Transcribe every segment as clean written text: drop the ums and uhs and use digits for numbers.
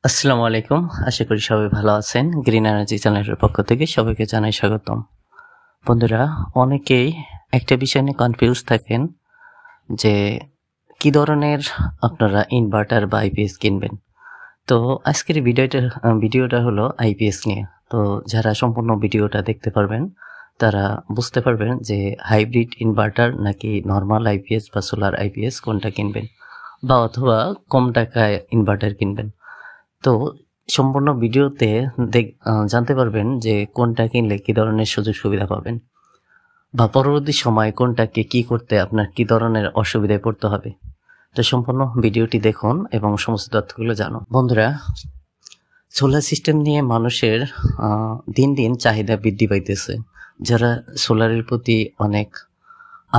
আসসালামু আলাইকুম। আশা করি সবাই ভালো আছেন। গ্রিন এনার্জি চ্যানেলের পক্ষ থেকে সবাইকে জানাই স্বাগতম। বন্ধুরা, অনেকেই একটা বিষয় নিয়ে কনফিউজ থাকেন যে কি ধরনের আপনারা ইনভার্টার বা আইপিএস কিনবেন। তো আজকের ভিডিওটা হলো আইপিএস নিয়ে। তো যারা সম্পূর্ণ ভিডিওটা দেখতে পারবেন তারা বুঝতে পারবেন যে হাইব্রিড ইনভার্টার নাকি নর্মাল আইপিএস বা সোলার আইপিএস কোনটা কিনবেন, বা অথবা কম টাকায় ইনভার্টার কিনবেন। তো সম্পূর্ণ ভিডিওতে জানতে পারবেন যে কোনটা কিনলে কি ধরনের সুযোগ সুবিধা পাবেন, বা পরবর্তী সময় কোনটাকে কি করতে আপনার কি ধরনের অসুবিধায় পড়তে হবে। তো সম্পূর্ণ ভিডিওটি দেখুন এবং সমস্ত তথ্যগুলো জানুন। বন্ধুরা, সোলার সিস্টেম নিয়ে মানুষের দিন দিন চাহিদা বৃদ্ধি পাইতেছে। যারা সোলারের প্রতি অনেক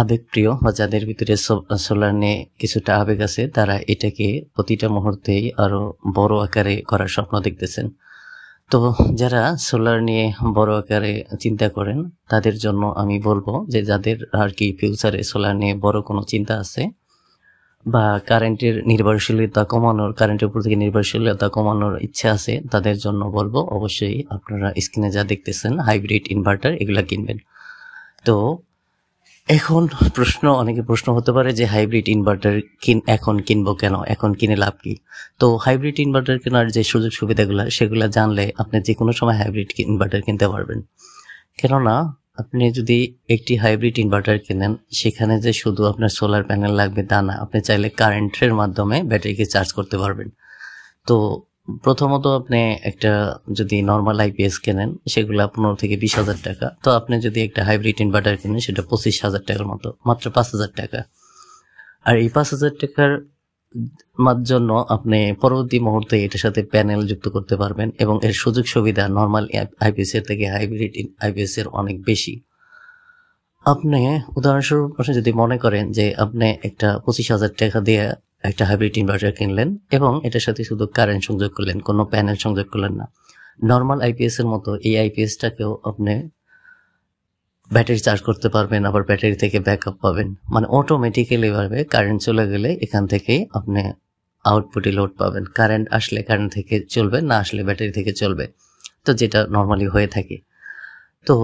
আবেগপ্রিয় বা যাদের ভিতরে সোলার নিয়ে কিছুটা আবেগ আছে, তারা এটাকে প্রতিটা মুহূর্তেই আরো বড় আকারে করার স্বপ্ন দেখতেছেন। তো যারা সোলার নিয়ে বড় আকারে চিন্তা করেন তাদের জন্য আমি বলবো যে যাদের আর কি ফিউচারে সোলার নিয়ে বড় কোনো চিন্তা আছে বা কারেন্টের উপর থেকে নির্ভরশীলতা কমানোর ইচ্ছা আছে, তাদের জন্য বলবো অবশ্যই আপনারা স্ক্রিনে যা দেখতেছেন হাইব্রিড ইনভার্টার এগুলা কিনবেন। তো এখন অনেকে প্রশ্ন হতে পারে যে হাইব্রিড ইনভার্টার এখন কিনবো কেন, এখন কিনে লাভ কি? তো হাইব্রিড ইনভার্টার কেনার যে সুযোগ সুবিধাগুলো সেগুলো জানলে আপনি যে কোনো সময় হাইব্রিড ইনভার্টার কিনতে পারবেন। কেননা আপনি যদি একটি হাইব্রিড ইনভার্টার কেনেন, সেখানে যে শুধু আপনার সোলার প্যানেল লাগবে তা না, আপনি চাইলে কারেন্টের মাধ্যমে ব্যাটারিকে চার্জ করতে পারবেন। তো প্রথমত আপনি একটা যদি নর্মাল আইপিএস কেনেন সেগুলো 15 থেকে 20,000 টাকা। তো আপনি যদি একটা হাইব্রিড ইনভার্টার কেনেন সেটা 25,000 টাকার মতো, মাত্র 5,000 টাকা। আর এই 5,000 টাকার জন্য আপনি পরবর্তী মুহূর্তে এটার সাথে প্যানেল যুক্ত করতে পারবেন এবং এর সুযোগ সুবিধা নর্মাল আইপিএস এর থেকে হাইব্রিড আইপিএস এর অনেক বেশি। আপনি উদাহরণস্বরূপ যদি মনে করেন যে আপনি একটা 25,000 টাকা দিয়ে একটা হাইব্রিড ইনভার্টার কিনলেন এবং এটার সাথে শুধু কারেন্ট সংযোগ করলেন, কোনো প্যানেল সংযোগ করলেন না, নর্মাল আইপিএস এর মতো এই আইপিএসটাকেও আপনি ব্যাটারি চার্জ করতে পারবেন, আবার ব্যাটারি থেকে ব্যাকআপ পাবেন। মানে অটোমেটিক্যালি ভাবে কারেন্ট চলে গেলে এখান থেকে আপনি আউটপুটে লোড পাবেন। কারেন্ট আসলে কারেন্ট থেকে চলবে, না আসলে ব্যাটারি থেকে চলবে, তো যেটা নর্মালি হয়ে থাকে। তো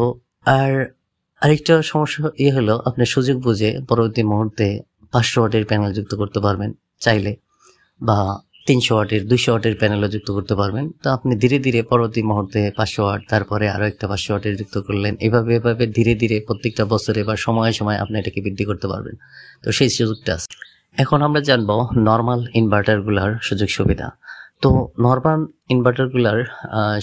আর আরেকটা সমস্যা হলো আপনি সুযোগ বুঝে পরবর্তী মুহূর্তে 500 ওয়াটের প্যানেল যুক্ত করতে পারবেন চাইলে, বা 300 ওয়াটের 200 ওয়াটের প্যানেলও যুক্ত করতে পারবেন। তো আপনি ধীরে ধীরে পরবর্তী মুহূর্তে 500 ওয়াট, তারপরে আরও একটা 500 ওয়াটের যুক্ত করলেন, এভাবে ধীরে ধীরে প্রত্যেকটা বছরে বা সময়ে সময়ে আপনি এটাকে বৃদ্ধি করতে পারবেন। তো সেই সুযোগটা আছে। এখন আমরা জানবো নর্মাল ইনভার্টারগুলোর সুযোগ সুবিধা। তো নর্মাল ইনভার্টারগুলোর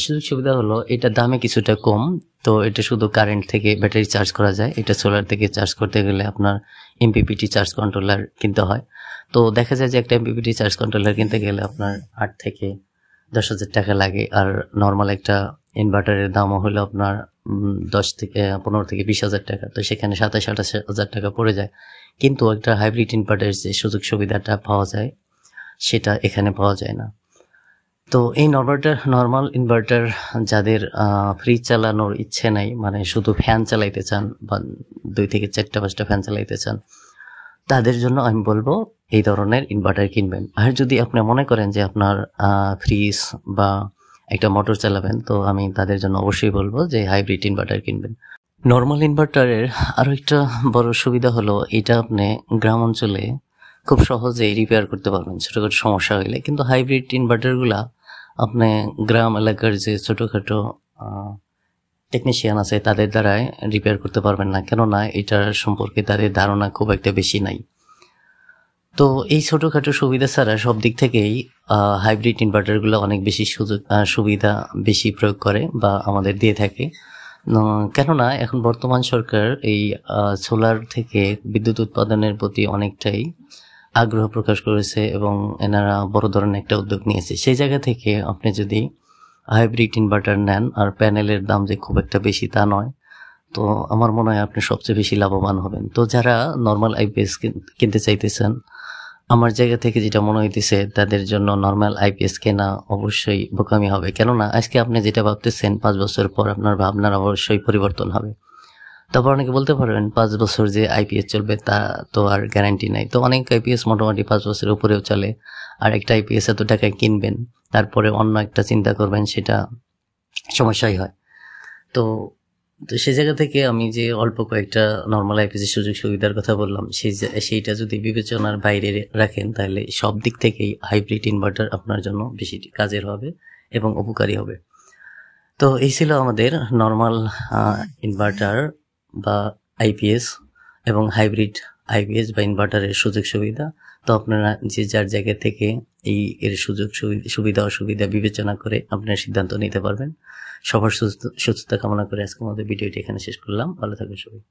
সুযোগ সুবিধা হলো এটা দামে কিছুটা কম। তো এটা শুধু কারেন্ট থেকে ব্যাটারি চার্জ করা যায়। এটা সোলার থেকে চার্জ করতে গেলে আপনার এমপিপিটি চার্জ কন্ট্রোলার কিনতে হয়। তো দেখা যায় যে একটা এমপিপিটি চার্জ কন্ট্রোলার কিনতে গেলে আপনার 8 থেকে 10,000 টাকা লাগে। আর নর্মাল একটা ইনভার্টারের দামও হলো আপনার 15 থেকে 20,000 টাকা। তো সেখানে 27-28,000 টাকা পড়ে যায়। কিন্তু একটা হাইব্রিড ইনভার্টারের যে সুযোগ সুবিধাটা পাওয়া যায় সেটা এখানে পাওয়া যায় না। তো এই নর্মাল ইনভার্টার যাদের ফ্রিজ চালানোর ইচ্ছে নাই, মানে শুধু ফ্যান চালাইতে চান বা 2 থেকে 4-5টা ফ্যান চালাইতে চান, তাদের জন্য আমি বলবো এই ধরনের ইনভার্টার কিনবেন। আর যদি আপনি মনে করেন যে আপনার ফ্রিজ বা একটা মোটর চালাবেন, তো আমি তাদের জন্য অবশ্যই বলবো যে হাইব্রিড ইনভার্টার কিনবেন। নর্মাল ইনভার্টারের আরও একটা বড় সুবিধা হলো এটা আপনি গ্রাম অঞ্চলে খুব সহজেই রিপেয়ার করতে পারবেন ছোটোখাটো সমস্যা হইলে। কিন্তু হাইব্রিড ইনভার্টারগুলা আপনি গ্রাম এলাকার যে ছোটোখাটো টেকনিশিয়ান আছে তাদের দ্বারাই রিপেয়ার করতে পারবেন না, কেননা এটার সম্পর্কে তাদের ধারণা খুব একটা বেশি নাই। তো এই ছোটোখাটো সুবিধা ছাড়া সব দিক থেকেই হাইব্রিড ইনভার্টারগুলো অনেক বেশি সুবিধা বেশি প্রয়োগ করে বা আমাদের দিয়ে থাকে। কেননা এখন বর্তমান সরকার এই সোলার থেকে বিদ্যুৎ উৎপাদনের প্রতি অনেকটাই আগ্রহ প্রকাশ করেছে এবং এনারা বড় ধরনের একটা উদ্যোগ নিয়েছে। সেই জায়গা থেকে আপনি যদি হাইব্রিড ইনভার্টার নেন, আর প্যানেলের দাম যে খুব একটা বেশি তা নয়, তো আমার মনে হয় আপনি সবচেয়ে বেশি লাভবান হবেন। তো যারা নর্মাল আইপিএস কিনতে চাইতেছেন, আমার জায়গা থেকে যেটা মনে হইতেছে তাদের জন্য নর্মাল আইপিএস কেনা অবশ্যই বোকামি হবে। কেননা আজকে আপনি যেটা ভাবতেছেন 5 বছর পর আপনার ভাবনার অবশ্যই পরিবর্তন হবে। তারপর অনেকে বলতে পারবেন 5 বছর যে আইপিএস চলবে তা তো আর গ্যারান্টি নাই। তো অনেক আইপিএস মোটামুটি 5 বছরের উপরেও চলে। আর একটা আইপিএস এত টাকায় কিনবেন, তারপরে অন্য একটা চিন্তা করবেন, সেটা সমস্যাই হয়। তো সেই জায়গা থেকে আমি যে অল্প কয়েকটা নর্মাল আইপিএস সুযোগ সুবিধার কথা বললাম, সেইটা যদি বিবেচনার বাইরে রাখেন, তাহলে সব দিক থেকেই হাইব্রিড ইনভার্টার আপনার জন্য বেশি কাজের হবে এবং উপকারী হবে। তো এই ছিল আমাদের নর্মাল ইনভার্টার বা আইপিএস এবং হাইব্রিড আইপিএস বা ইনভার্টারের সুযোগ সুবিধা। তো আপনারা যে যার জায়গা থেকে এর সুযোগ সুবিধা অসুবিধা বিবেচনা করে আপনার সিদ্ধান্ত নিতে পারবেন। সবার সুস্থতা কামনা করে আজকে আমাদের ভিডিওটি এখানে শেষ করলাম। ভালো থাকবেন সবাই।